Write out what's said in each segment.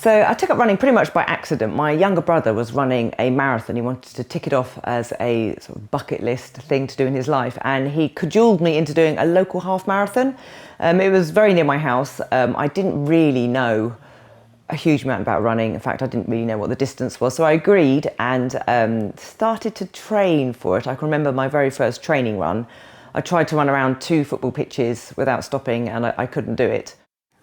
So I took up running pretty much by accident. My younger brother was running a marathon. He wanted to tick it off as a sort of bucket list thing to do in his life, and he cajoled me into doing a local half marathon. It was very near my house. I didn't really know a huge amount about running. In fact, I didn't really know what the distance was. So I agreed and started to train for it. I can remember my very first training run. I tried to run around 2 football pitches without stopping, and I couldn't do it.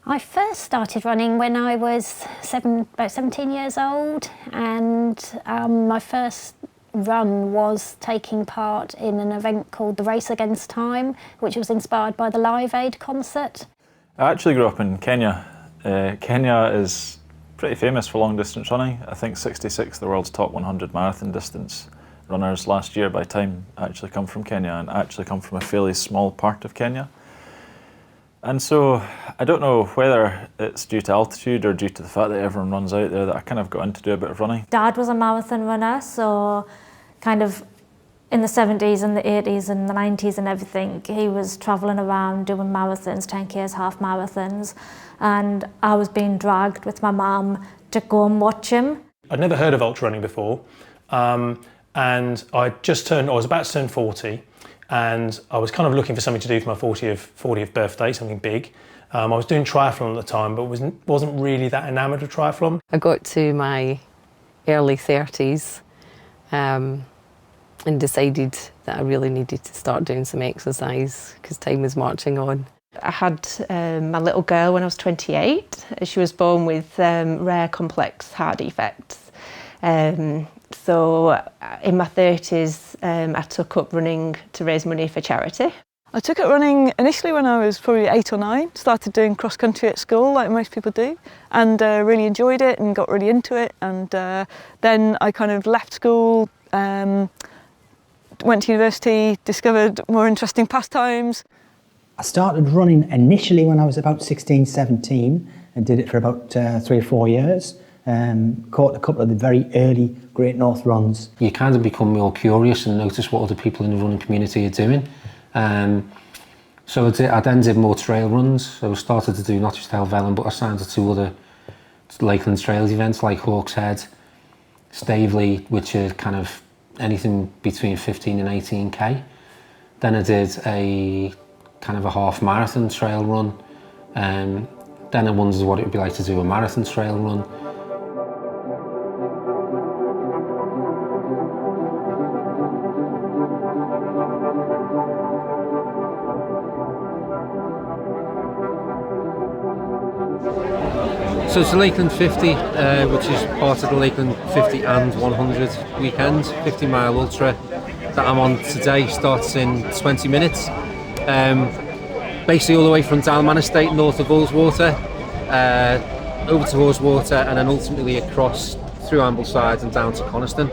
I first started running when I was about 17 years old, and my first run was taking part in an event called the Race Against Time, which was inspired by the Live Aid concert. I actually grew up in Kenya. Kenya is pretty famous for long distance running. I think 66 of the world's top 100 marathon distance runners last year by time actually come from Kenya, and actually come from a fairly small part of Kenya. And so I don't know whether it's due to altitude or due to the fact that everyone runs out there that I kind of got into do a bit of running. Dad was a marathon runner, so kind of in the 70s and the 80s and the 90s and everything, he was travelling around doing marathons, 10Ks, half marathons, and I was being dragged with my mum to go and watch him. I'd never heard of ultra running before, and I was about to turn 40, and I was kind of looking for something to do for my 40th birthday, something big. I was doing triathlon at the time, but wasn't really that enamoured of triathlon. I got to my early 30s and decided that I really needed to start doing some exercise because time was marching on. I had my little girl when I was 28. She was born with rare complex heart defects. So in my 30s, I took up running to raise money for charity. I took up running initially when I was probably 8 or 9, started doing cross country at school like most people do, and really enjoyed it and got really into it. And then I kind of left school, went to university, discovered more interesting pastimes. I started running initially when I was about 16, 17 and did it for about 3 or 4 years. Caught a couple of the very early Great North runs. You kind of become more curious and notice what other people in the running community are doing. So I then did more trail runs. So I started to do not just Helvellyn, but I signed to 2 other Lakeland Trails events like Hawks Head, Staveley, which are kind of anything between 15 and 18k. Then I did a kind of a half marathon trail run. Then I wondered what it would be like to do a marathon trail run. So it's the Lakeland 50, which is part of the Lakeland 50 and 100 weekend, 50-mile ultra that I'm on today. Starts in 20 minutes. Basically all the way from Dalman Estate north of Ullswater, over to Ullswater, and then ultimately across through Ambleside and down to Coniston.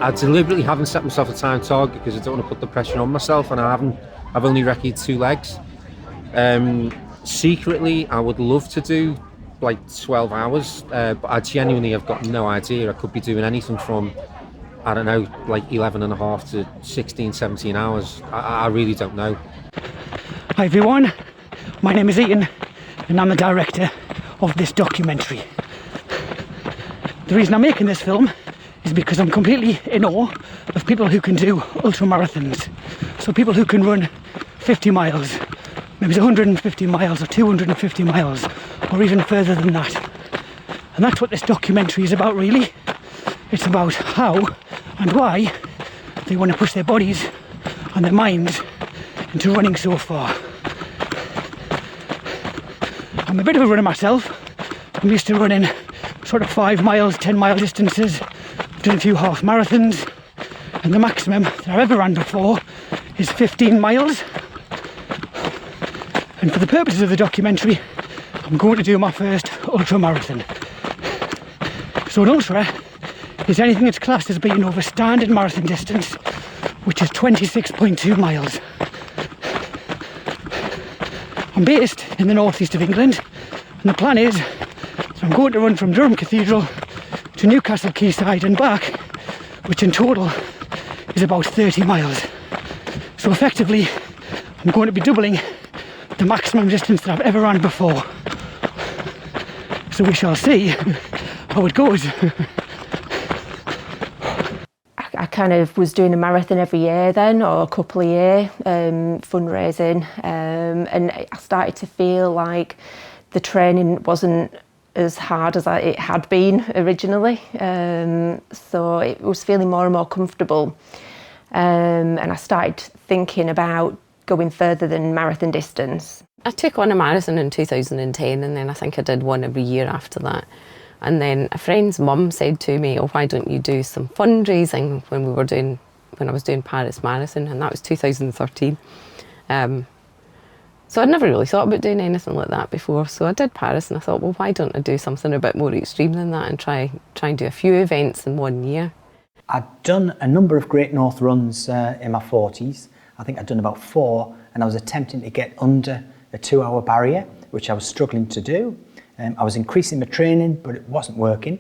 I deliberately haven't set myself a time target because I don't want to put the pressure on myself, and I've only recce'd 2 legs. Secretly, I would love to do like 12 hours, but I genuinely have got no idea. I could be doing anything from, I don't know, like 11 and a half to 16, 17 hours. I really don't know. Hi everyone, my name is Ian and I'm the director of this documentary. The reason I'm making this film is because I'm completely in awe of people who can do ultra marathons. So people who can run 50 miles, maybe 150 miles or 250 miles, or even further than that. And that's what this documentary is about, really. It's about how and why they want to push their bodies and their minds into running so far. I'm a bit of a runner myself. I'm used to running sort of 5 miles, 10-mile distances. I've done a few half marathons, and the maximum that I've ever ran before is 15 miles. And for the purposes of the documentary, I'm going to do my first ultra marathon. So an ultra is anything that's classed as being over standard marathon distance, which is 26.2 miles. I'm based in the northeast of England, and the plan is that I'm going to run from Durham Cathedral to Newcastle Quayside and back, which in total is about 30 miles. So effectively, I'm going to be doubling the maximum distance that I've ever run before. So we shall see how it goes. I kind of was doing a marathon every year then, or a couple a year, fundraising, and I started to feel like the training wasn't as hard as it had been originally, so it was feeling more and more comfortable, and I started thinking about going further than marathon distance. I took on a marathon in 2010, and then I think I did one every year after that. And then a friend's mum said to me, "Oh, why don't you do some fundraising?" when I was doing Paris Marathon, and that was 2013. So I'd never really thought about doing anything like that before. So I did Paris, and I thought, well, why don't I do something a bit more extreme than that and try and do a few events in 1 year. I'd done a number of Great North runs in my 40s. I think I'd done about 4, and I was attempting to get under a 2-hour barrier, which I was struggling to do. I was increasing my training, but it wasn't working.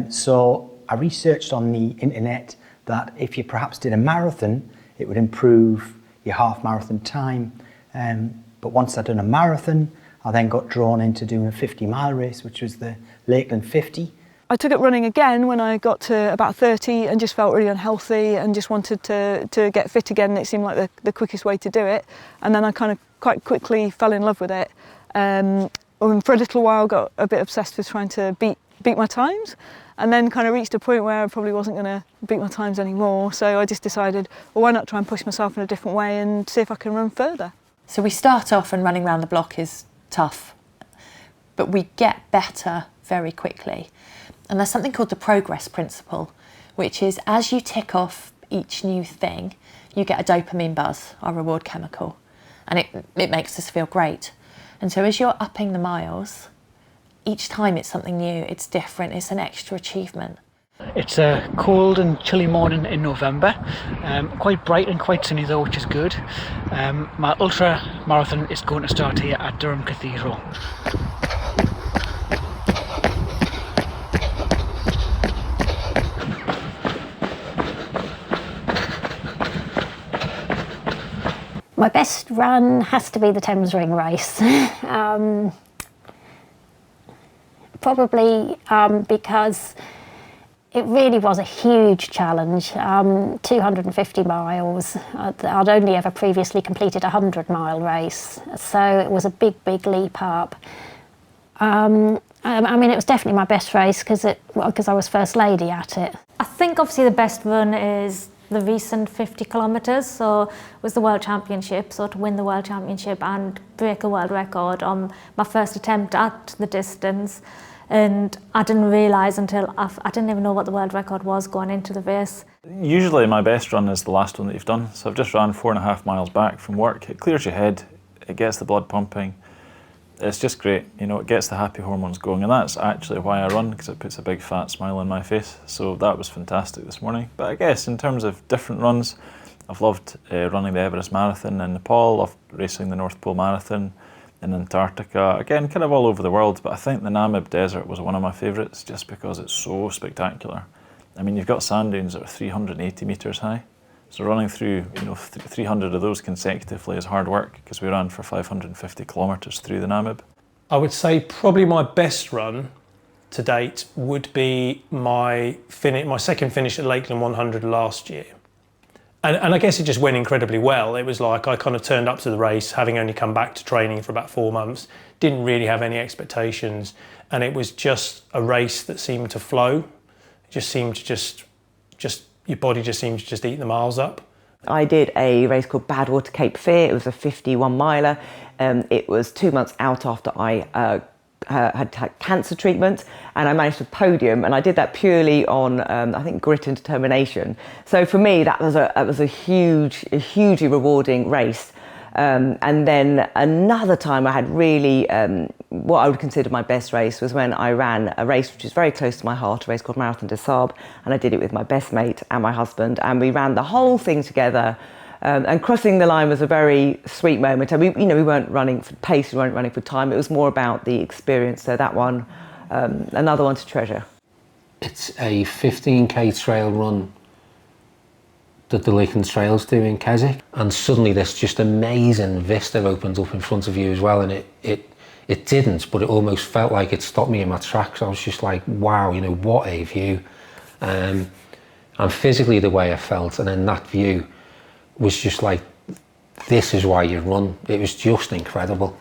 So I researched on the internet that if you perhaps did a marathon, it would improve your half marathon time. But once I'd done a marathon, I then got drawn into doing a 50-mile race, which was the Lakeland 50. I took up running again when I got to about 30 and just felt really unhealthy and just wanted to get fit again, and it seemed like the quickest way to do it. And then I kind of quite quickly fell in love with it. For a little while got a bit obsessed with trying to beat my times, and then kind of reached a point where I probably wasn't going to beat my times anymore. So I just decided, well, why not try and push myself in a different way and see if I can run further. So we start off and running around the block is tough, but we get better very quickly. And there's something called the progress principle, which is as you tick off each new thing, you get a dopamine buzz, our reward chemical, and it makes us feel great. And so as you're upping the miles, each time it's something new, it's different, it's an extra achievement. It's a cold and chilly morning in November, quite bright and quite sunny though, which is good. My ultra marathon is going to start here at Durham Cathedral. My best run has to be the Thames Ring race. Probably because it really was a huge challenge. 250 miles. I'd only ever previously completed a 100-mile race, so it was a big leap up. I mean, it was definitely my best race because I was first lady at it. I think obviously the best run is the recent 50 kilometres, so it was the World Championship, so to win the World Championship and break a world record on my first attempt at the distance. And I didn't realise until I didn't even know what the world record was going into the race. Usually my best run is the last one that you've done. So I've just ran 4.5 miles back from work. It clears your head, it gets the blood pumping. It's just great, you know, it gets the happy hormones going, and that's actually why I run, because it puts a big fat smile on my face. So that was fantastic this morning. But I guess in terms of different runs, I've loved running the Everest Marathon in Nepal, loved racing the North Pole Marathon in Antarctica, again, kind of all over the world, but I think the Namib Desert was one of my favourites just because it's so spectacular. I mean, you've got sand dunes that are 380 metres high, so running through 300 of those consecutively is hard work because we ran for 550 kilometres through the Namib. I would say probably my best run to date would be my second finish at Lakeland 100 last year. And I guess it just went incredibly well. It was like I kind of turned up to the race having only come back to training for about 4 months, didn't really have any expectations, and it was just a race that seemed to flow. It just seemed to just your body just seemed to just eat the miles up. I did a race called Badwater Cape Fear. It was a 51 miler. It was 2 months out after I had cancer treatment, and I managed to podium, and I did that purely on I think grit and determination. So for me that was a hugely rewarding race. And then another time I had really what I would consider my best race was when I ran a race which is very close to my heart, a race called Marathon des Sables, and I did it with my best mate and my husband, and we ran the whole thing together. And crossing the line was a very sweet moment. And we weren't running for pace, we weren't running for time. It was more about the experience. So that one, another one to treasure. It's a 15k trail run that the Lakeland Trails do in Keswick, and suddenly this just amazing vista opened up in front of you as well, and it didn't, but it almost felt like it stopped me in my tracks. I was just like, wow, you know, what a view. And physically the way I felt, and then that view was just like, this is why you run. It was just incredible.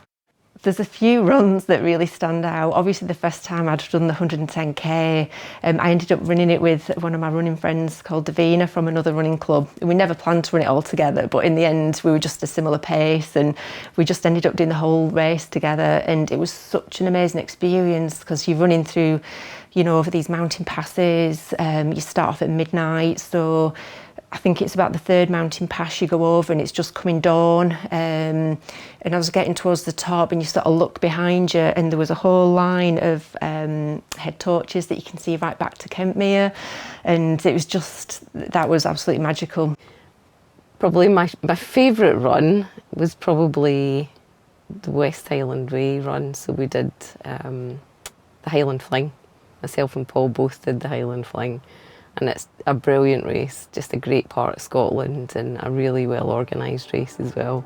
There's a few runs that really stand out. Obviously the first time I'd done the 110k, I ended up running it with one of my running friends called Davina from another running club. We never planned to run it all together, but in the end we were just a similar pace, and we just ended up doing the whole race together, and it was such an amazing experience because you're running through, you know, over these mountain passes. You start off at midnight, so I think it's about the third mountain pass you go over, and it's just coming dawn. And I was getting towards the top, and you sort of look behind you, and there was a whole line of head torches that you can see right back to Kentmere. And it was just, that was absolutely magical. Probably my favourite run was probably the West Highland Way run. So we did the Highland Fling. Myself and Paul both did the Highland Fling. And it's a brilliant race, just a great part of Scotland, and a really well organised race as well.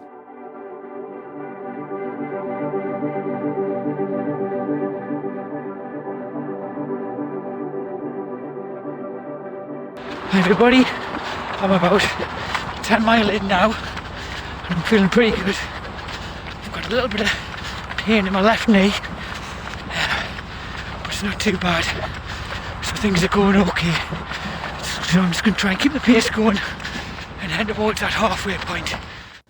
Hi everybody, I'm about 10 mile in now, and I'm feeling pretty good. I've got a little bit of pain in my left knee, but it's not too bad, so things are going okay. So I'm just going to try and keep the pace going and head towards that halfway point.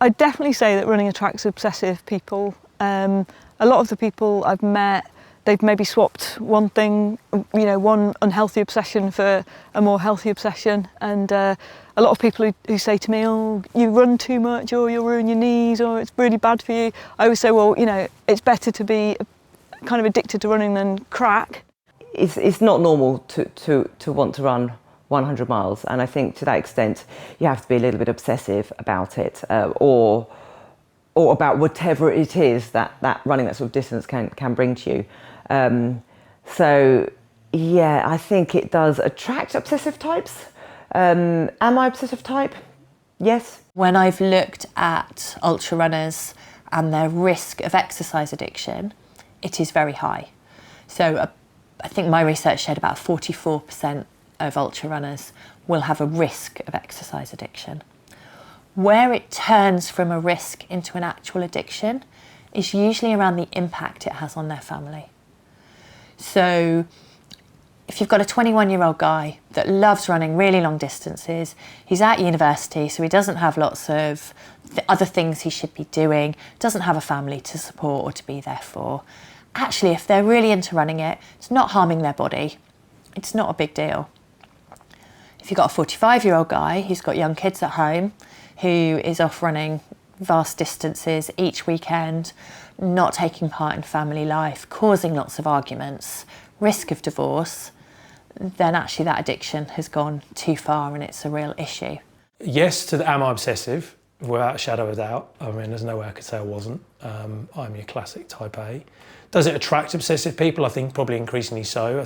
I'd definitely say that running attracts obsessive people. A lot of the people I've met, they've maybe swapped one thing, you know, one unhealthy obsession for a more healthy obsession. And a lot of people who say to me, oh, you run too much, or you'll ruin your knees, or it's really bad for you. I always say, well, you know, it's better to be kind of addicted to running than crack. It's not normal to want to run 100 miles, and I think to that extent you have to be a little bit obsessive about it, or about whatever it is that running that sort of distance can bring to you. So yeah, I think it does attract obsessive types. Am I obsessive type? Yes. When I've looked at ultra runners and their risk of exercise addiction, it is very high. So I think my research showed about 44% of ultra runners will have a risk of exercise addiction. Where it turns from a risk into an actual addiction is usually around the impact it has on their family. So if you've got a 21-year-old guy that loves running really long distances, he's at university, so he doesn't have lots of other things he should be doing, doesn't have a family to support or to be there for. Actually, if they're really into running it, it's not harming their body. It's not a big deal. If you've got a 45-year-old guy who's got young kids at home, who is off running vast distances each weekend, not taking part in family life, causing lots of arguments, risk of divorce, then actually that addiction has gone too far and it's a real issue. Yes to the am I obsessive, without a shadow of a doubt. I mean, there's no way I could say I wasn't. I'm your classic type A. Does it attract obsessive people? I think probably increasingly so.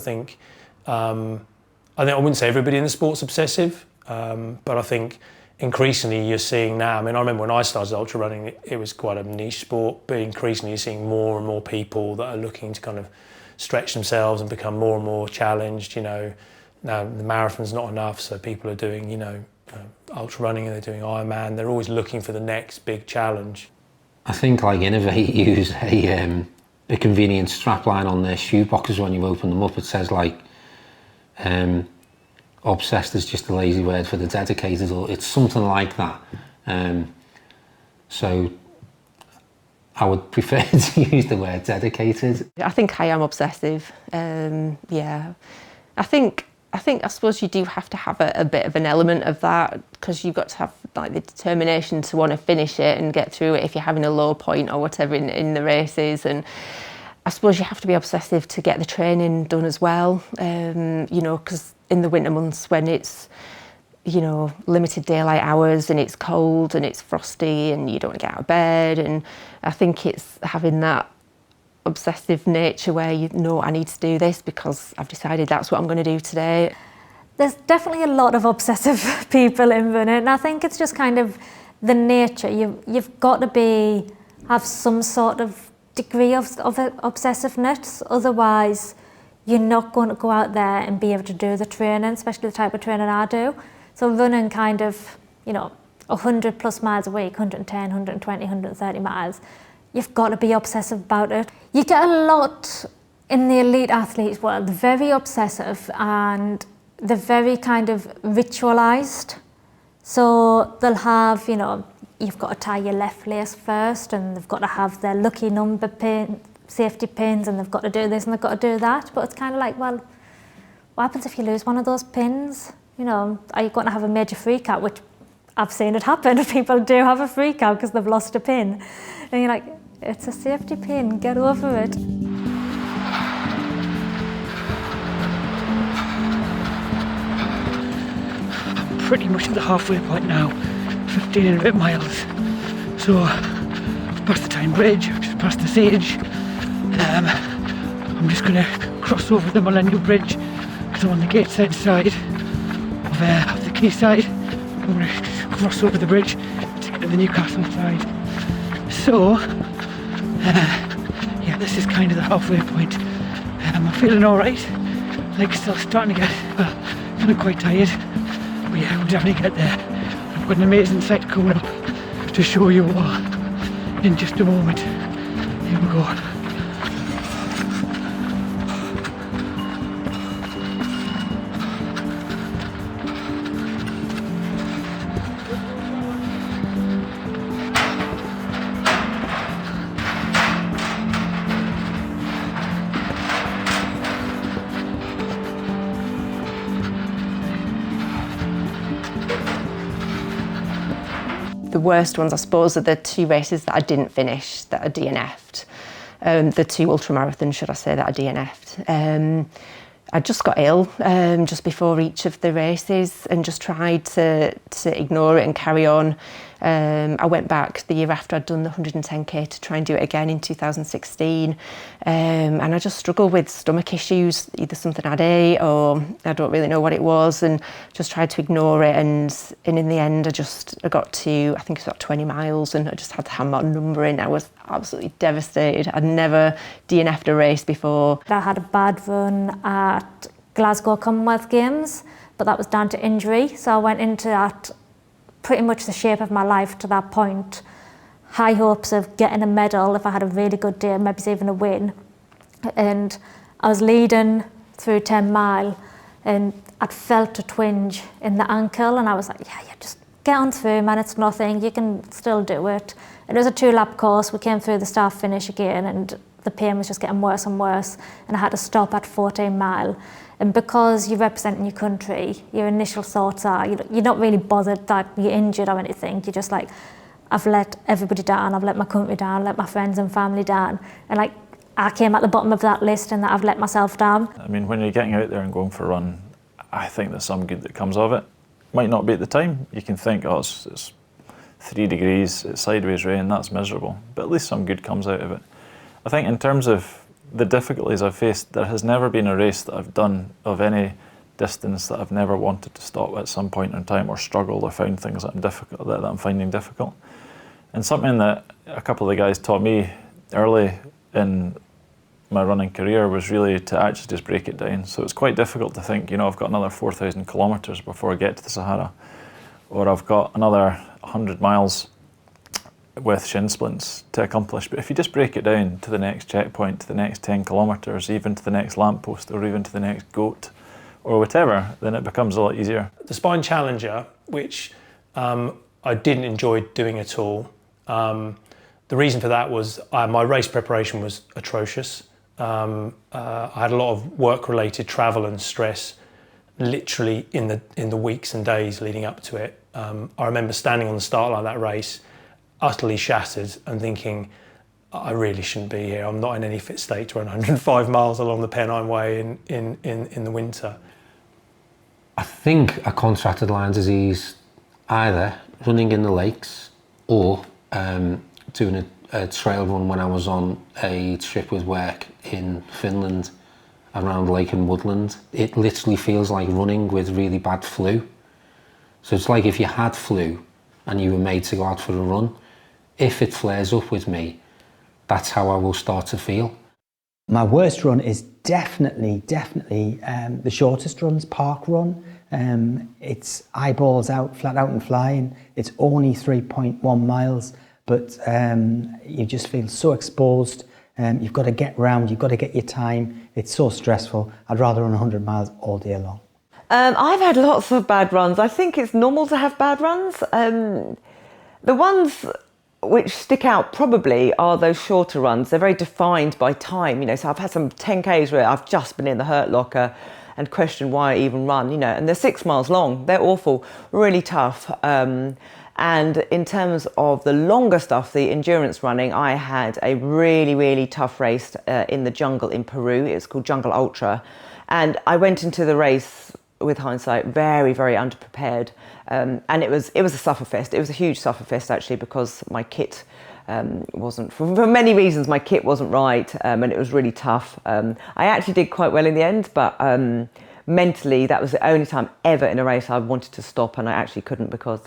I wouldn't say everybody in the sport's obsessive, but I think increasingly you're seeing now, I mean, I remember when I started ultra running, it was quite a niche sport, but increasingly you're seeing more and more people that are looking to kind of stretch themselves and become more and more challenged. You know, now the marathon's not enough, so people are doing, you know, ultra running, and they're doing Ironman. They're always looking for the next big challenge. I think like Innovate use a convenient strap line on their shoe boxes when you open them up. It says like obsessed is just a lazy word for the dedicated, or it's something like that. So I would prefer to use the word dedicated. I think I am obsessive. Yeah, I suppose you do have to have a bit of an element of that, because you've got to have like the determination to want to finish it and get through it if you're having a low point or whatever in the races. And I suppose you have to be obsessive to get the training done as well. You know, because in the winter months when it's, you know, limited daylight hours and it's cold and it's frosty and you don't want to get out of bed, and I think it's having that obsessive nature where you know, I need to do this because I've decided that's what I'm going to do today. There's definitely a lot of obsessive people in running, and I think it's just kind of the nature. You've got to have some sort of degree of obsessiveness, otherwise you're not going to go out there and be able to do the training, especially the type of training I do. So running kind of, you know, 100 plus miles a week, 110, 120, 130 miles, you've got to be obsessive about it. You get a lot in the elite athletes world, they're very obsessive and they're very kind of ritualised. So they'll have, you know, you've got to tie your left lace first, and they've got to have their lucky number pin, safety pins, and they've got to do this and they've got to do that. But it's kind of like, well, what happens if you lose one of those pins? You know, are you going to have a major freak out? Which I've seen it happen. People do have a freak out because they've lost a pin. And you're like, it's a safety pin, get over it. Pretty much at the halfway point now, 15 and a bit miles. So I've passed the Tyne Bridge, I've just passed the Sage. I'm just going to cross over the Millennial Bridge because I'm on the Gateside side of the quayside. I'm going to cross over the bridge to get to the Newcastle side. So yeah, this is kind of the halfway point. I'm feeling alright, legs still starting to get, feeling quite tired. But yeah, we'll definitely get there. I've got an amazing sight coming up to show you all in just a moment. Here we go. The worst ones, I suppose, are the two races that I didn't finish, that are DNF'd. The two ultramarathons, should I say, that are DNF'd. I just got ill just before each of the races and just tried to ignore it and carry on. I went back the year after I'd done the 110k to try and do it again in 2016, and I just struggled with stomach issues, either something I'd ate or I don't really know what it was, and just tried to ignore it, and in the end I got to, I think it was about 20 miles, and I just had to hand my number in. I was absolutely devastated. I'd never DNF'd a race before. I had a bad run at Glasgow Commonwealth Games, but that was down to injury, so I went into that pretty much the shape of my life to that point. High hopes of getting a medal if I had a really good day, maybe even a win. And I was leading through 10 mile and I'd felt a twinge in the ankle, and I was like, yeah, just get on through, man, it's nothing, you can still do it. And it was a 2-lap course. We came through the start finish again and the pain was just getting worse and worse, and I had to stop at 14 mile. And because you're representing your country, your initial thoughts are, you're not really bothered that you're injured or anything. You're just like, I've let everybody down, I've let my country down, let my friends and family down. And like, I came at the bottom of that list and that I've let myself down. I mean, when you're getting out there and going for a run, I think there's some good that comes of it. Might not be at the time. You can think, oh, it's 3 degrees, it's sideways rain, that's miserable. But at least some good comes out of it. I think in terms of the difficulties I've faced, there has never been a race that I've done of any distance that I've never wanted to stop at some point in time, or struggled or found things that I'm finding difficult. And something that a couple of the guys taught me early in my running career was really to actually just break it down. So it's quite difficult to think, I've got another 4,000 kilometres before I get to the Sahara, or I've got another 100 miles with shin splints to accomplish. But if you just break it down to the next checkpoint, to the next 10 kilometres, even to the next lamppost, or even to the next goat, or whatever, then it becomes a lot easier. The Spine Challenger, which I didn't enjoy doing at all. The reason for that was my race preparation was atrocious. I had a lot of work-related travel and stress literally in the weeks and days leading up to it. I remember standing on the start line of that race, utterly shattered and thinking, I really shouldn't be here. I'm not in any fit state to run 105 miles along the Pennine Way in the winter. I think a contracted Lyme disease, either running in the lakes or doing a trail run when I was on a trip with work in Finland around Lake and Woodland. It literally feels like running with really bad flu. So it's like if you had flu and you were made to go out for a run, if it flares up with me, that's how I will start to feel. My worst run is definitely the shortest runs, park run. It's eyeballs out, flat out and flying. It's only 3.1 miles, but you just feel so exposed. You've got to get round, you've got to get your time. It's so stressful. I'd rather run 100 miles all day long. I've had lots of bad runs. I think it's normal to have bad runs. The ones which stick out probably are those shorter runs. They're very defined by time, so I've had some 10Ks where I've just been in the hurt locker and questioned why I even run, and they're 6 miles long. They're awful, really tough. And in terms of the longer stuff, the endurance running, I had a really tough race in the jungle in Peru. It's called Jungle Ultra. And I went into the race, with hindsight, very underprepared. And it was a sufferfest. It was a huge sufferfest, actually, because my kit wasn't, for many reasons, my kit wasn't right, and it was really tough. I actually did quite well in the end, but mentally, that was the only time ever in a race I wanted to stop, and I actually couldn't because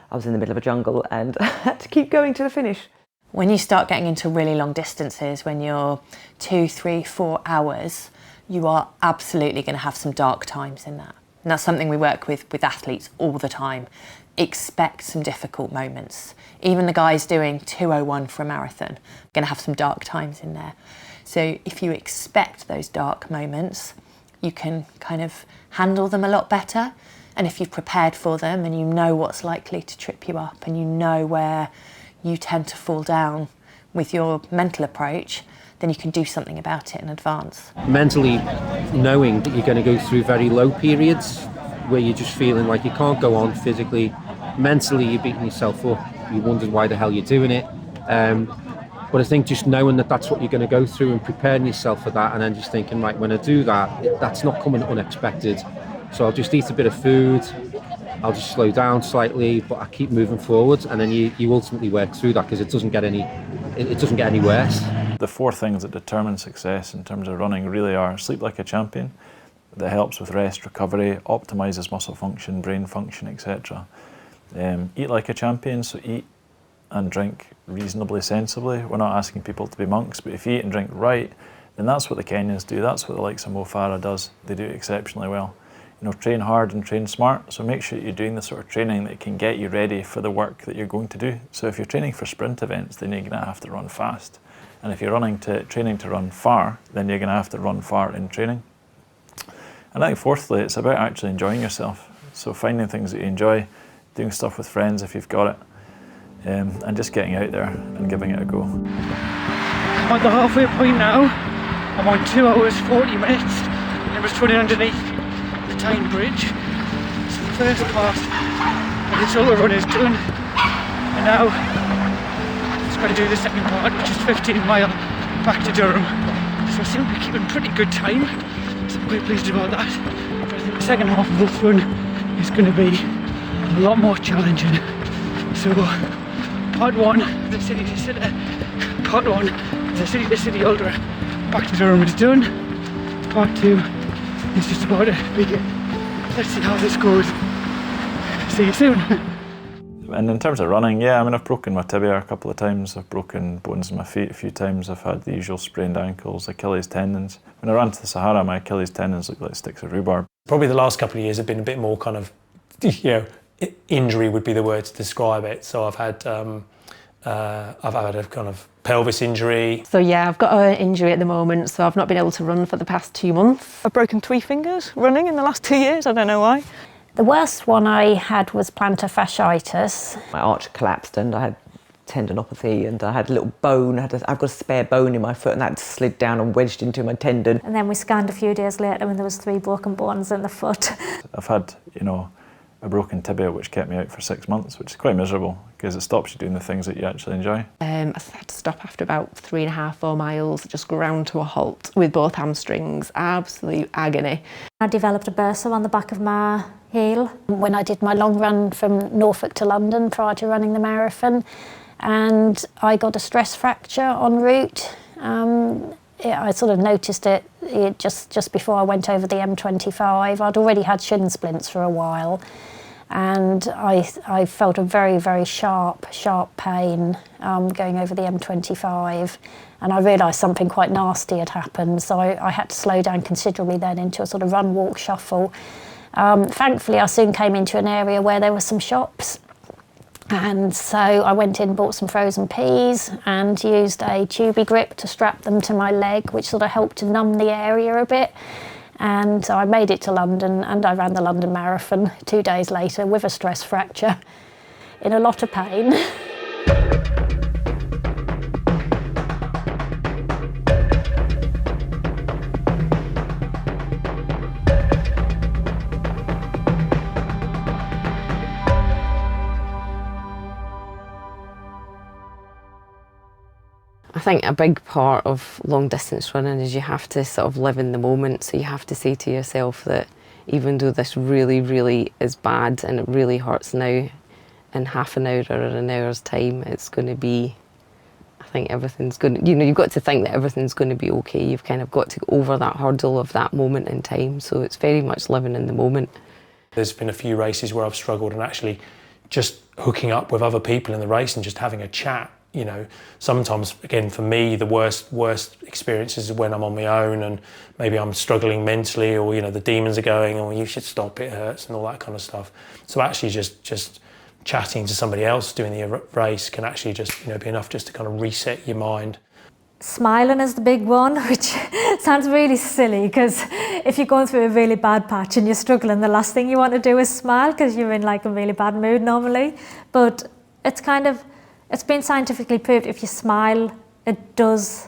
I was in the middle of a jungle and had to keep going to the finish. When you start getting into really long distances, when you're 2, 3, 4 hours, you are absolutely going to have some dark times in that. And that's something we work with athletes all the time. Expect some difficult moments. Even the guys doing 2:01 for a marathon are going to have some dark times in there. So if you expect those dark moments, you can kind of handle them a lot better. And if you've prepared for them and you know what's likely to trip you up and you know where you tend to fall down with your mental approach, then you can do something about it in advance. Mentally knowing that you're going to go through very low periods where you're just feeling like you can't go on physically, mentally you're beating yourself up, you wondered why the hell you're doing it. But I think just knowing that that's what you're going to go through and preparing yourself for that, and then just thinking, right, when I do that, that's not coming unexpected. So I'll just eat a bit of food, I'll just slow down slightly, but I keep moving forward, and then you ultimately work through that because it doesn't get any worse. The 4 things that determine success in terms of running really are sleep like a champion, that helps with rest, recovery, optimises muscle function, brain function, etc. Eat like a champion, so eat and drink reasonably sensibly. We're not asking people to be monks, but if you eat and drink right, then that's what the Kenyans do, that's what the likes of Mo Farah does. They do it exceptionally well. Train hard and train smart, so make sure you're doing the sort of training that can get you ready for the work that you're going to do. So if you're training for sprint events, then you're going to have to run fast. And if you're training to run far, then you're going to have to run far in training. And I think fourthly, it's about actually enjoying yourself. So finding things that you enjoy, doing stuff with friends if you've got it, and just getting out there and giving it a go. I'm at the halfway point now. I'm on 2 hours 40 minutes. I was running underneath the Tyne Bridge. So the first part of this ultra run is done, and now I've got to do the second part, which is 15 mile back to Durham. So I seem to be keeping pretty good time, so I'm quite pleased about that. But I think the second half of this run is going to be a lot more challenging. So part 1, the city to city, part 1, the city to city ultra back to Durham is done. Part 2 is just about to begin. Let's see how this goes. See you soon. And in terms of running, I've broken my tibia a couple of times, I've broken bones in my feet a few times, I've had the usual sprained ankles, Achilles tendons. When I ran to the Sahara, my Achilles tendons looked like sticks of rhubarb. Probably the last couple of years have been a bit more kind of, injury would be the word to describe it. So I've had I've had a kind of pelvis injury. So yeah, I've got an injury at the moment, so I've not been able to run for the past 2 months. I've broken 3 fingers running in the last 2 years, I don't know why. The worst one I had was plantar fasciitis. My arch collapsed and I had tendinopathy, and I had a little bone, I've got a spare bone in my foot, and that slid down and wedged into my tendon. And then we scanned a few days later and there was 3 broken bones in the foot. I've had, a broken tibia which kept me out for 6 months, which is quite miserable because it stops you doing the things that you actually enjoy. I had to stop after about 3.5-4 miles, just ground to a halt with both hamstrings, absolute agony. I developed a bursa on the back of my heel. When I did my long run from Norfolk to London prior to running the marathon, and I got a stress fracture en route. I sort of noticed it just before I went over the M25. I'd already had shin splints for a while, and I felt a very, very sharp pain going over the M25, and I realised something quite nasty had happened, so I had to slow down considerably then into a sort of run, walk, shuffle. Thankfully, I soon came into an area where there were some shops, and so I went in, bought some frozen peas and used a tubey grip to strap them to my leg, which sort of helped to numb the area a bit. And so I made it to London, and I ran the London Marathon 2 days later with a stress fracture, in a lot of pain. I think a big part of long distance running is you have to sort of live in the moment. So you have to say to yourself that even though this really, really is bad and it really hurts now, in half an hour or an hour's time, it's going to be, I think everything's going to, you've got to think that everything's going to be okay. You've kind of got to go over that hurdle of that moment in time. So it's very much living in the moment. There's been a few races where I've struggled, and actually just hooking up with other people in the race and just having a chat. Sometimes, again, for me, the worst experiences is when I'm on my own and maybe I'm struggling mentally, or, the demons are going, oh, you should stop, it hurts, and all that kind of stuff. So actually just chatting to somebody else doing the race can actually just, be enough just to kind of reset your mind. Smiling is the big one, which sounds really silly, because if you're going through a really bad patch and you're struggling, the last thing you want to do is smile because you're in like a really bad mood normally. But it's been scientifically proved if you smile, it does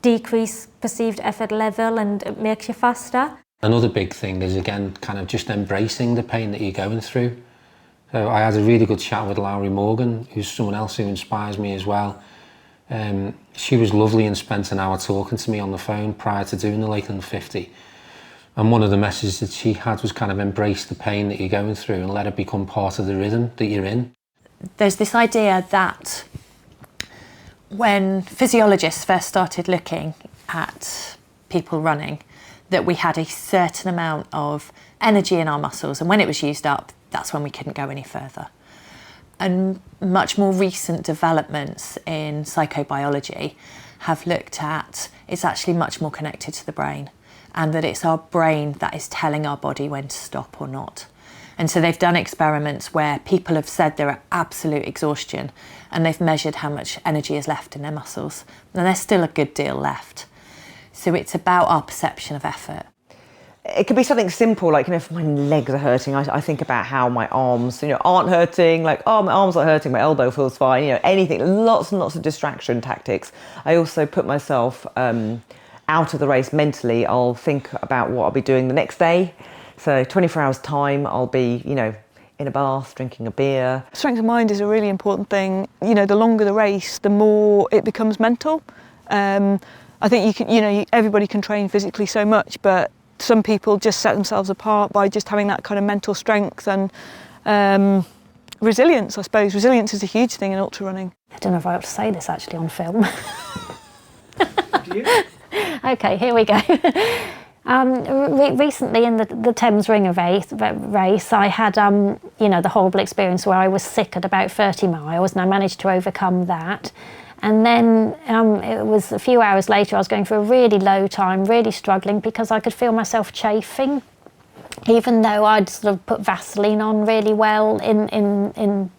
decrease perceived effort level and it makes you faster. Another big thing is, again, kind of just embracing the pain that you're going through. So I had a really good chat with Lowry Morgan, who's someone else who inspires me as well. She was lovely and spent an hour talking to me on the phone prior to doing the Lakeland 50. And one of the messages that she had was kind of embrace the pain that you're going through and let it become part of the rhythm that you're in. There's this idea that when physiologists first started looking at people running, that we had a certain amount of energy in our muscles, and when it was used up, that's when we couldn't go any further. And much more recent developments in psychobiology have looked at it's actually much more connected to the brain, and that it's our brain that is telling our body when to stop or not. And so they've done experiments where people have said they're at absolute exhaustion, and they've measured how much energy is left in their muscles, and there's still a good deal left. So it's about our perception of effort. It could be something simple, like, if my legs are hurting, I think about how my arms, aren't hurting, like, oh, my arms aren't hurting, my elbow feels fine, anything, lots and lots of distraction tactics. I also put myself out of the race mentally. I'll think about what I'll be doing the next day. So 24 hours time, I'll be, in a bath, drinking a beer. Strength of mind is a really important thing. The longer the race, the more it becomes mental. I think everybody can train physically so much, but some people just set themselves apart by just having that kind of mental strength and resilience, I suppose. Resilience is a huge thing in ultra running. I don't know if I ought to say this actually on film. Do you? Okay, here we go. Recently in the Thames Ringer race, I had the horrible experience where I was sick at about 30 miles, and I managed to overcome that. And then it was a few hours later, I was going through a really low time, really struggling, because I could feel myself chafing, even though I'd sort of put Vaseline on really well in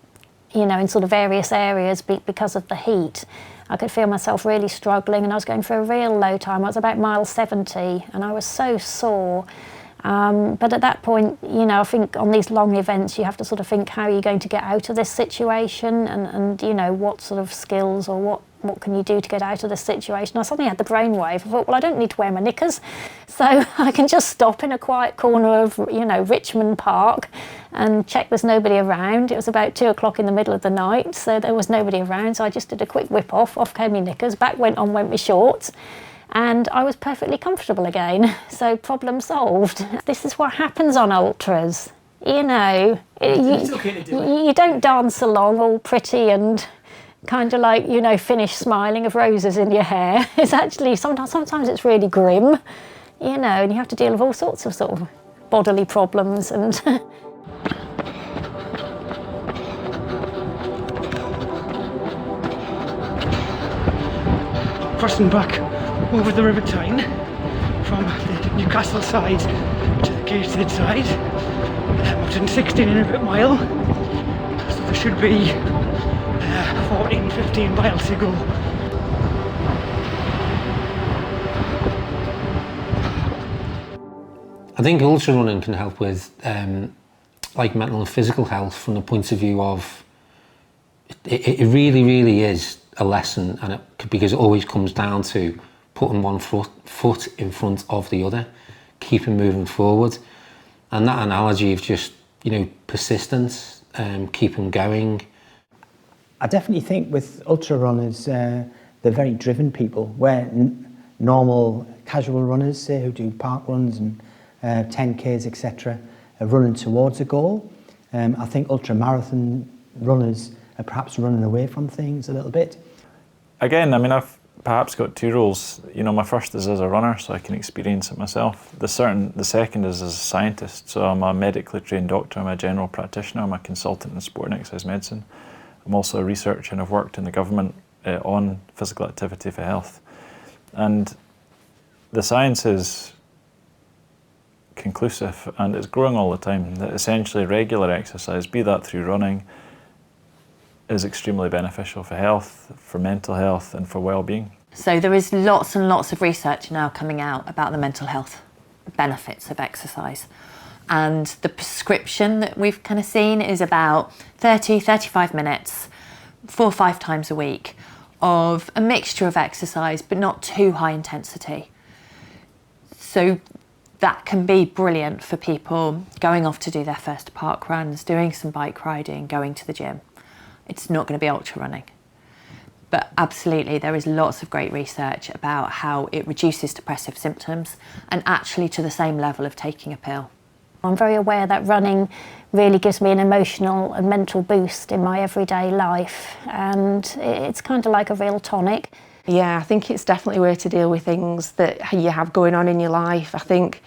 you know, in sort of various areas because of the heat. I could feel myself really struggling, and I was going through a real low time. I was about mile 70 and I was so sore. But at that point, you know, I think on these long events you have to sort of think, how are you going to get out of this situation, and you know, what sort of skills or what can you do to get out of this situation. I suddenly had the brainwave. I thought, well, I don't need to wear my knickers, so I can just stop in a quiet corner of, you know, Richmond Park and check there's nobody around. It was about 2 o'clock in the middle of the night, so there was nobody around, so I just did a quick whip off came my knickers, back went my shorts, and I was perfectly comfortable again. So problem solved. This is what happens on ultras. You know, you don't dance along all pretty and kind of like, you know, finish smiling of roses in your hair. It's actually, sometimes it's really grim, you know, and you have to deal with all sorts of sort of bodily problems and crossing back over the River Tyne from the Newcastle side to the Gateshead side. I've done 16 and a bit mile, so there should be 14, 15 miles to go. I think ultra running can help with like mental and physical health from the point of view of it really is a lesson, and because it always comes down to putting one foot in front of the other, keeping moving forward, and that analogy of just, you know, persistence, keeping going. I definitely think with ultra runners, they're very driven people, where normal casual runners, say, who do park runs and 10Ks, etc., are running towards a goal. I think ultra marathon runners are perhaps running away from things a little bit. Again, I mean, I've perhaps got two roles. You know, my first is as a runner, so I can experience it myself. The second is as a scientist. So I'm a medically trained doctor, I'm a general practitioner, I'm a consultant in sport and exercise medicine. I'm also a researcher, and I've worked in the government on physical activity for health. And the science is conclusive, and it's growing all the time, that essentially regular exercise, be that through running, is extremely beneficial for health, for mental health, and for well-being. So there is lots and lots of research now coming out about the mental health benefits of exercise. And the prescription that we've kind of seen is about 30, 35 minutes, 4 or 5 times a week, of a mixture of exercise, but not too high intensity. So that can be brilliant for people going off to do their first park runs, doing some bike riding, going to the gym. It's not going to be ultra running. But absolutely, there is lots of great research about how it reduces depressive symptoms, and actually to the same level of taking a pill. I'm very aware that running really gives me an emotional and mental boost in my everyday life, and it's kind of like a real tonic. Yeah, I think it's definitely a way to deal with things that you have going on in your life. I think,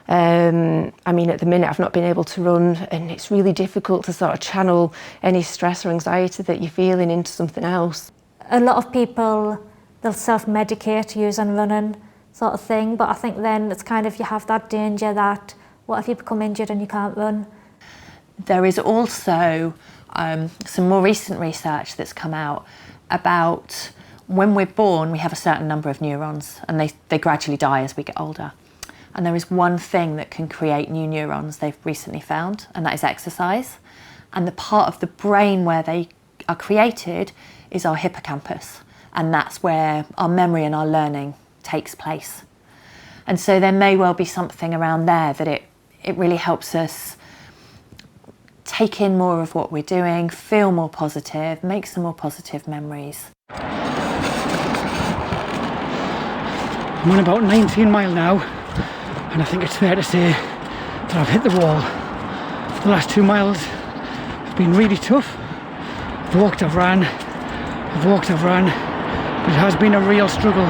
I mean, at the minute I've not been able to run, and it's really difficult to sort of channel any stress or anxiety that you're feeling into something else. A lot of people, they'll self-medicate using running sort of thing, but I think then it's kind of, you have that danger that what if you become injured and you can't run? There is also some more recent research that's come out about when we're born, we have a certain number of neurons, and they gradually die as we get older. And there is one thing that can create new neurons they've recently found, and that is exercise. And the part of the brain where they are created is our hippocampus, and that's where our memory and our learning takes place. And so there may well be something around there that it really helps us take in more of what we're doing, feel more positive, make some more positive memories. I'm on about 19 mile now, and I think it's fair to say that I've hit the wall. The last 2 miles have been really tough. I've walked, I've ran, but it has been a real struggle.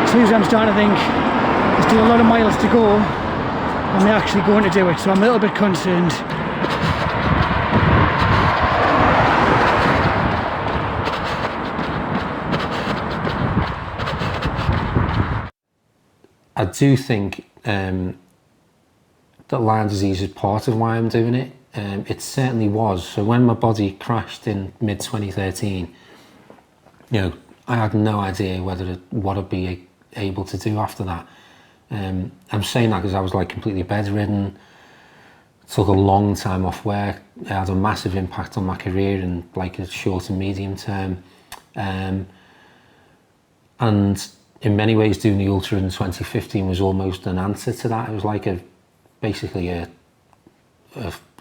Seriously, I'm starting to think there's still a lot of miles to go. I'm actually going to do it, so I'm a little bit concerned. I do think that Lyme disease is part of why I'm doing it. it certainly was. So when my body crashed in mid-2013, you know, I had no idea what I'd be able to do after that. I'm saying that because I was like completely bedridden, took a long time off work. It had a massive impact on my career in like a short and medium term. And in many ways doing the Ultra in 2015 was almost an answer to that. It was like basically a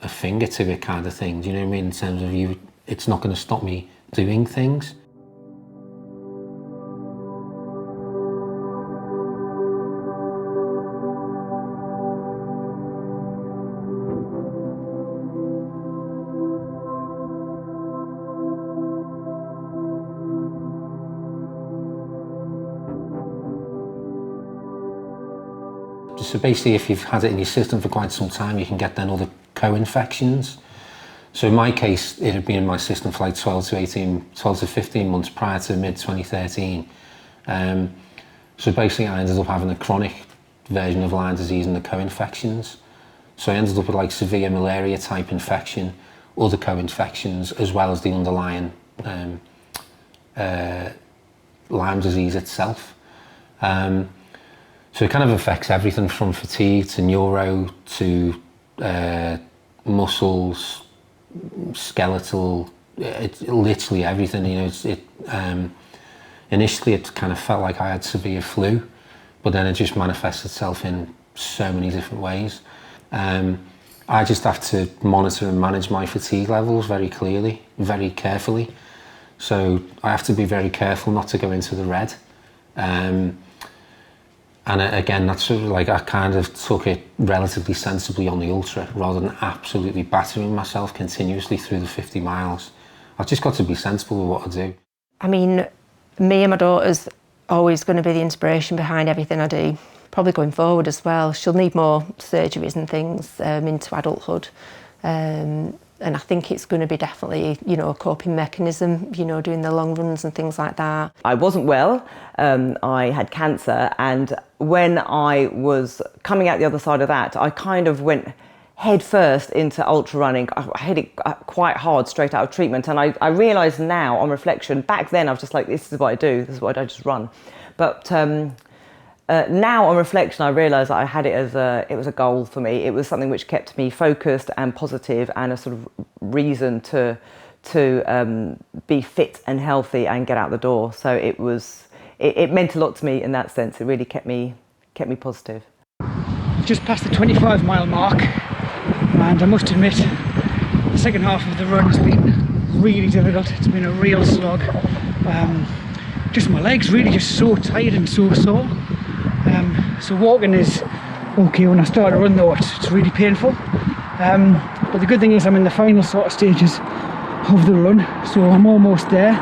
finger to it kind of thing. Do you know what I mean? In terms of it's not going to stop me doing things. So basically, if you've had it in your system for quite some time, you can get then other co-infections. So in my case, it had been in my system for like 12 to 15 months prior to mid-2013. So basically, I ended up having a chronic version of Lyme disease and the co-infections. So I ended up with like severe malaria type infection, other co-infections, as well as the underlying Lyme disease itself. So it kind of affects everything from fatigue to neuro to muscles, skeletal, it's literally everything. You know, initially it kind of felt like I had severe flu, but then it just manifests itself in so many different ways. I just have to monitor and manage my fatigue levels very clearly, very carefully. So I have to be very careful not to go into the red. And again, that's sort of like I kind of took it relatively sensibly on the Ultra rather than absolutely battering myself continuously through the 50 miles. I've just got to be sensible with what I do. I mean, me and my daughter's always going to be the inspiration behind everything I do. Probably going forward as well. She'll need more surgeries and things into adulthood. And I think it's going to be definitely, you know, a coping mechanism, you know, doing the long runs and things like that. I wasn't well, I had cancer, and when I was coming out the other side of that, I kind of went head first into ultra running. I hit it quite hard straight out of treatment, and I realise now on reflection, back then I was just like, this is what I do, this is what I just run. But now on reflection, I realise I had it as it was a goal for me. It was something which kept me focused and positive, and a sort of reason to be fit and healthy and get out the door. So it meant a lot to me in that sense. It really kept me positive. Just past the 25-mile mark, and I must admit the second half of the run has been really difficult. It's been a real slog. Just my legs really just so tired and so sore. So walking is okay. When I start to run though, it's really painful. But the good thing is I'm in the final sort of stages of the run, so I'm almost there.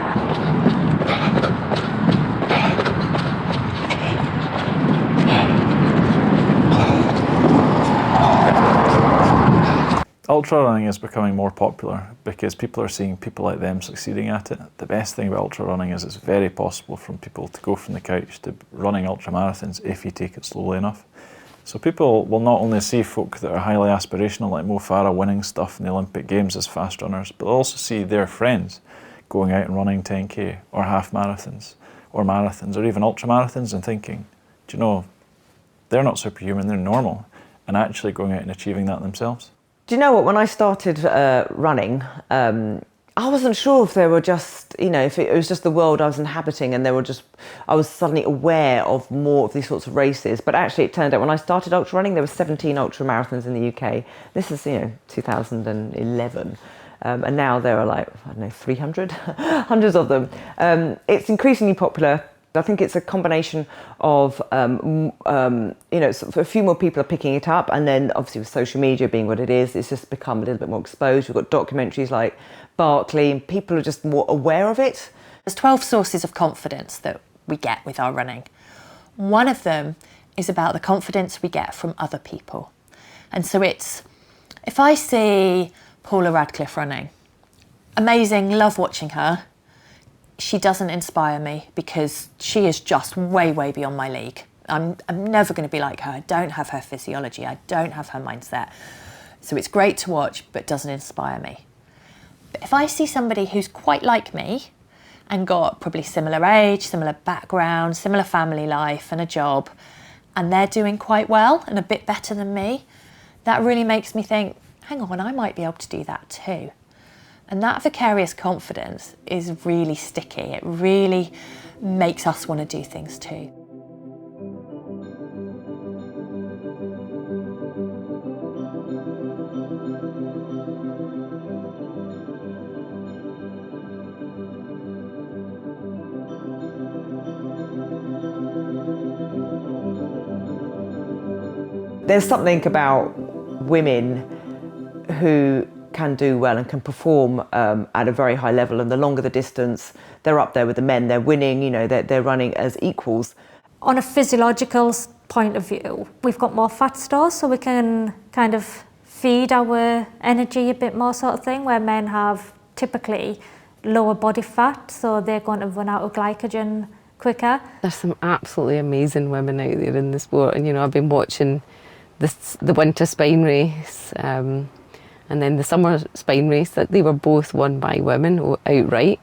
Ultra running is becoming more popular because people are seeing people like them succeeding at it. The best thing about ultra running is it's very possible for people to go from the couch to running ultra marathons if you take it slowly enough. So people will not only see folk that are highly aspirational like Mo Farah winning stuff in the Olympic Games as fast runners, but they'll also see their friends going out and running 10k or half marathons or even ultra marathons and thinking, do you know, they're not superhuman, they're normal, and actually going out and achieving that themselves. Do you know what, when I started running, I wasn't sure if there were just, you know, if it was just the world I was inhabiting and I was suddenly aware of more of these sorts of races. But actually it turned out when I started ultra running, there were 17 ultra marathons in the UK. This is, 2011. And now there are like, I don't know, 300, hundreds of them. It's increasingly popular. I think it's a combination of, a few more people are picking it up, and then obviously with social media being what it is, it's just become a little bit more exposed. We've got documentaries like Barkley, and people are just more aware of it. There's 12 sources of confidence that we get with our running. One of them is about the confidence we get from other people. And so it's, if I see Paula Radcliffe running, amazing, love watching her, she doesn't inspire me because she is just way, way beyond my league. I'm never going to be like her. I don't have her physiology. I don't have her mindset. So it's great to watch, but doesn't inspire me. But if I see somebody who's quite like me and got probably similar age, similar background, similar family life and a job, and they're doing quite well and a bit better than me, that really makes me think, hang on, I might be able to do that too. And that vicarious confidence is really sticky. It really makes us want to do things too. There's something about women who can do well and can perform at a very high level, and the longer the distance, they're up there with the men, they're winning, you know, they're running as equals. On a physiological point of view, we've got more fat stores, so we can kind of feed our energy a bit more, sort of thing, where men have typically lower body fat, so they're going to run out of glycogen quicker. There's some absolutely amazing women out there in the sport, and you know, I've been watching the winter spine race and then the summer spine race, that they were both won by women outright.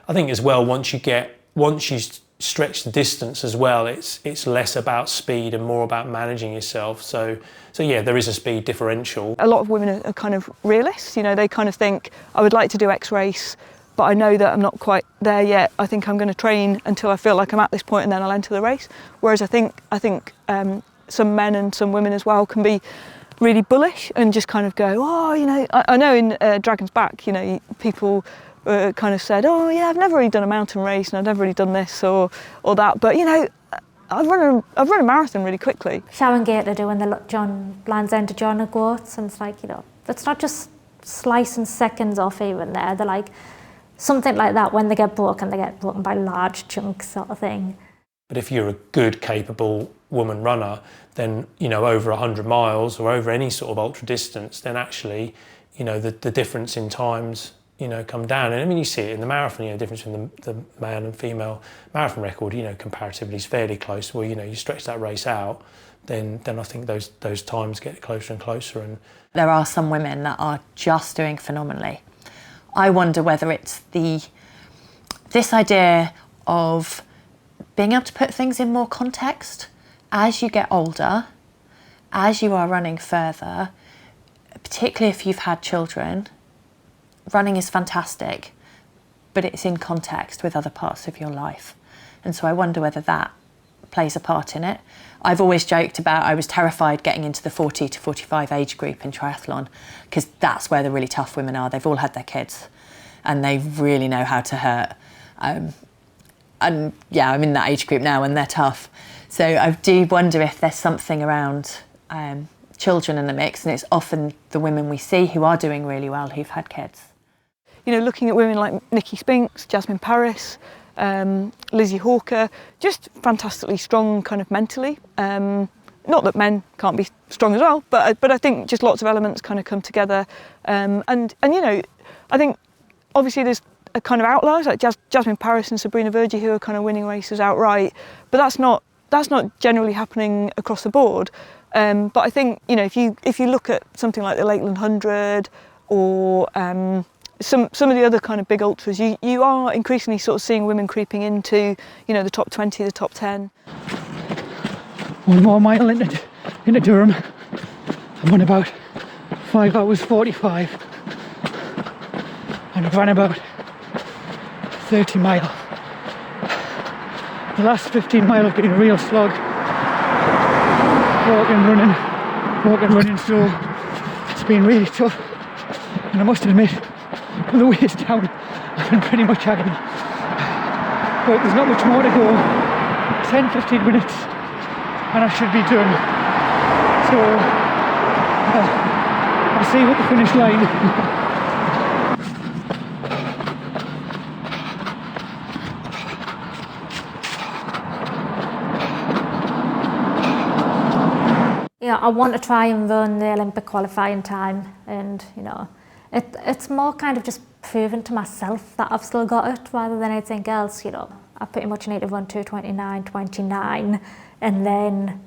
I think as well, once you stretch the distance as well, it's less about speed and more about managing yourself. So yeah, there is a speed differential. A lot of women are kind of realists, you know, they kind of think, I would like to do X race, but I know that I'm not quite there yet. I think I'm going to train until I feel like I'm at this point and then I'll enter the race. Whereas I think some men and some women as well can be really bullish and just kind of go, oh, you know, I know in Dragon's Back, you know, people kind of said, oh yeah, I've never really done a mountain race and I've never really done this or that, but you know, I've run a marathon really quickly. Sharon Gate are doing the Land's End to John O'Groats, and it's like, you know, it's not just slicing seconds off even there, they're like, something like that, when they get broken by large chunks, sort of thing. But if you're a good, capable woman runner, then, you know, over 100 miles or over any sort of ultra distance, then actually, you know, the difference in times, you know, come down. And I mean, you see it in the marathon, you know, the difference between the male and female marathon record, you know, comparatively is fairly close. Well, you know, you stretch that race out, then I think those times get closer and closer. And there are some women that are just doing phenomenally. I wonder whether it's this idea of being able to put things in more context as you get older, as you are running further, particularly if you've had children. Running is fantastic, but it's in context with other parts of your life. And so I wonder whether that plays a part in it. I've always joked about I was terrified getting into the 40 to 45 age group in triathlon, because that's where the really tough women are. They've all had their kids and they really know how to hurt. And yeah, I'm in that age group now and they're tough. So I do wonder if there's something around children in the mix, and it's often the women we see who are doing really well who've had kids. You know, looking at women like Nikki Spinks, Jasmine Paris, Lizzie Hawker, just fantastically strong kind of mentally. Not that men can't be strong as well, but I think just lots of elements kind of come together. And you know, I think obviously there's a kind of outliers like Jasmine Paris and Sabrina Verjee who are kind of winning races outright, but that's not generally happening across the board. But I think, you know, if you look at something like the Lakeland 100 or some of the other kind of big ultras, you are increasingly sort of seeing women creeping into, you know, the top 20, the top 10. 1 more mile into Durham. I'm on about 5 hours 45, and I've ran about 30 mile. The last 15 mile have been a real slog. Walking, running, so it's been really tough. And I must admit, on the way down, I've been pretty much agony. But there's not much more to go. 10-15 minutes and I should be done. So I'll see you at the finish line. Yeah, I want to try and run the Olympic qualifying time, and you know, it's more kind of just proving to myself that I've still got it rather than anything else. You know, I pretty much need to run 2:29:29 and then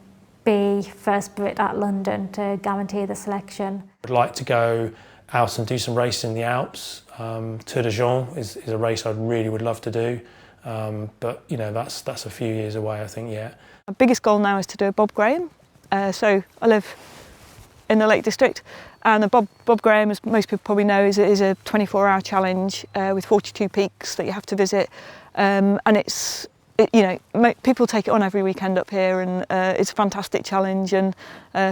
be first Brit at London to guarantee the selection. I'd like to go out and do some racing in the Alps. Tour de Jean is a race I really would love to do, but you know, that's a few years away, I think, yet. My biggest goal now is to do a Bob Graham. So I live in the Lake District, and the Bob Graham, as most people probably know, is a 24-hour challenge with 42 peaks that you have to visit, and you know, people take it on every weekend up here, and it's a fantastic challenge. And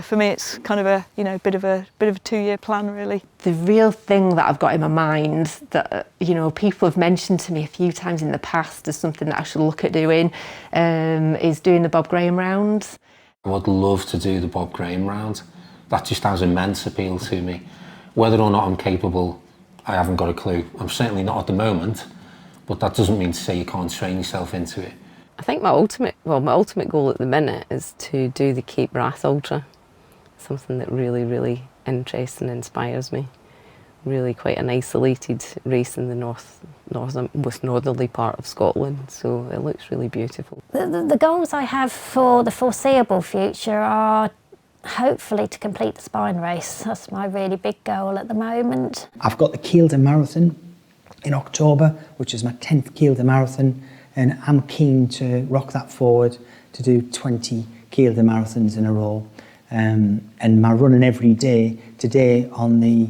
for me, it's kind of a bit of a 2-year plan, really. The real thing that I've got in my mind that people have mentioned to me a few times in the past as something that I should look at doing is doing the Bob Graham round. I would love to do the Bob Graham round. That just has immense appeal to me. Whether or not I'm capable, I haven't got a clue. I'm certainly not at the moment. But that doesn't mean to say you can't train yourself into it. I think my ultimate goal at the minute is to do the Cape Wrath Ultra. Something that really, really interests and inspires me. Really quite an isolated race in the northerly part of Scotland, so it looks really beautiful. The goals I have for the foreseeable future are hopefully to complete the Spine race. That's my really big goal at the moment. I've got the Kielder Marathon in October, which is my 10th Kielder Marathon, and I'm keen to rock that forward to do 20 Kielder Marathons in a row. And my running every day, today on the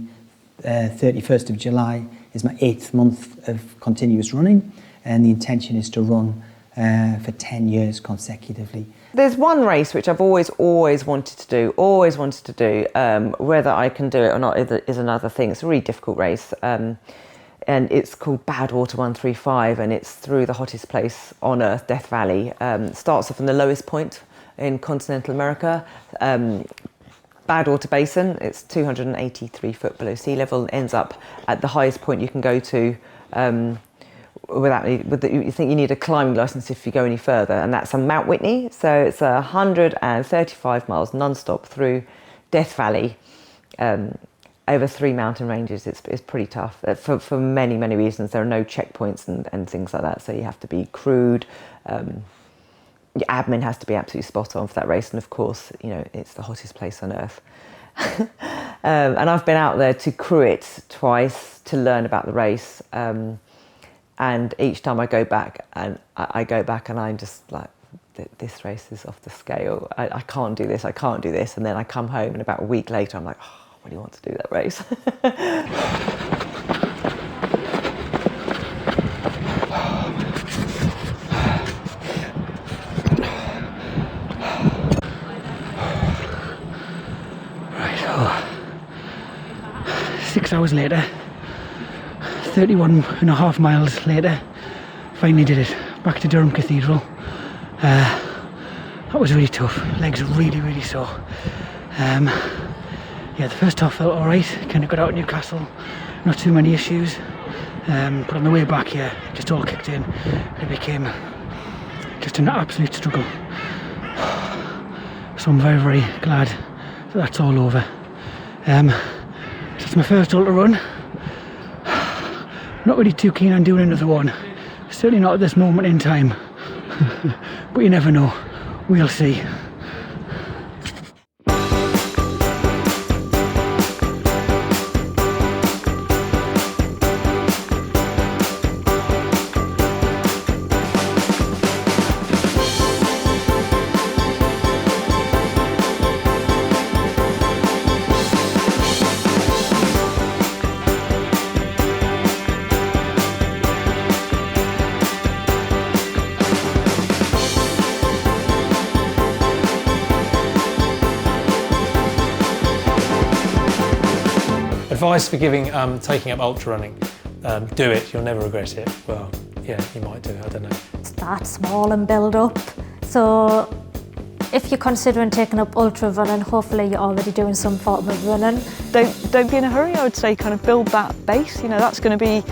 31st of July, is my 8th month of continuous running, and the intention is to run for 10 years consecutively. There's one race which I've always wanted to do, whether I can do it or not is another thing. It's a really difficult race. And it's called Badwater 135, and it's through the hottest place on earth, Death Valley. Starts off from the lowest point in continental America, Badwater Basin. It's 283 foot below sea level, and ends up at the highest point you can go to you think you need a climbing license if you go any further, and that's on Mount Whitney. So it's 135 miles non-stop through Death Valley. Over 3 mountain ranges. It's pretty tough for many, many reasons. There are no checkpoints and things like that, so you have to be crewed. Your admin has to be absolutely spot on for that race, and of course, it's the hottest place on earth. And I've been out there to crew it twice to learn about the race, and each time I go back and I'm just like, this race is off the scale. I can't do this, and then I come home and about a week later I'm like, oh, I really want to do that race. Right, 6 hours later, 31.5 miles later, finally did it. Back to Durham Cathedral. That was really tough. Legs really, really sore. Yeah, the first half felt alright, kind of got out of Newcastle, not too many issues, but on the way back here, it just all kicked in. It became just an absolute struggle. So I'm very, very glad that that's all over. It's my first ultra run. Not really too keen on doing another one, certainly not at this moment in time, but you never know, we'll see. Advice for taking up ultra running: do it. You'll never regret it. Well, yeah, you might do. I don't know. Start small and build up. So, if you're considering taking up ultra running, hopefully you're already doing some form of running. Don't be in a hurry. I would say kind of build that base. That's going to be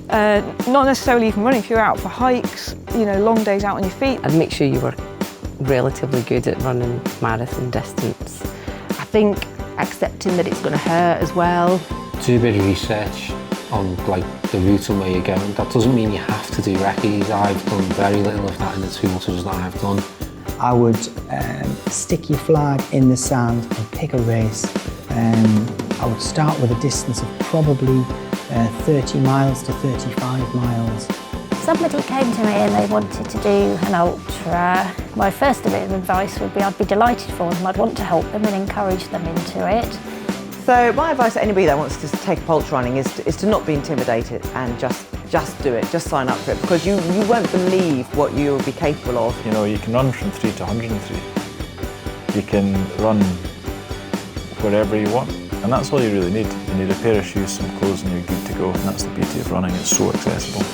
not necessarily even running. If you're out for hikes, long days out on your feet. I'd make sure you were relatively good at running marathon distance. I think accepting that it's going to hurt as well. Do a bit of research on the route and where you're going. That doesn't mean you have to do recce's. I've done very little of that in the 2 ultras that I've done. I would stick your flag in the sand and pick a race. I would start with a distance of probably 30 miles to 35 miles. Somebody came to me and they wanted to do an ultra. My first bit of advice would be I'd be delighted for them. I'd want to help them and encourage them into it. So my advice to anybody that wants to take up ultra running is to not be intimidated and just do it, just sign up for it, because you won't believe what you'll be capable of. You know, you can run from 3 to 103. You can run wherever you want, and that's all you really need. You need a pair of shoes, some clothes, and you're good to go, and that's the beauty of running, it's so accessible.